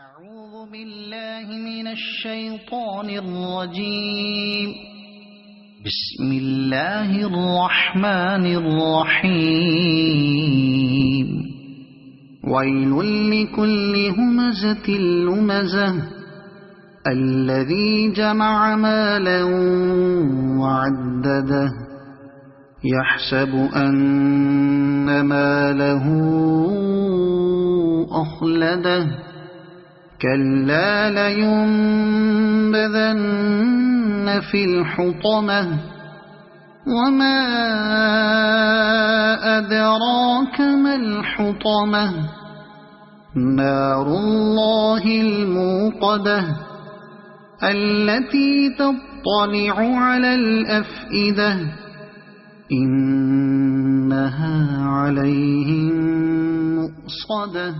أعوذ بالله من الشيطان الرجيم. بسم الله الرحمن الرحيم. ويل لكل همزة لمزة الذي جمع مالا وعدده يحسب أن ماله أخلده كلا لينبذن في الحطمة وما أدراك ما الحطمة نار الله الموقدة التي تطلع على الأفئدة إنها عليهم مؤصدة.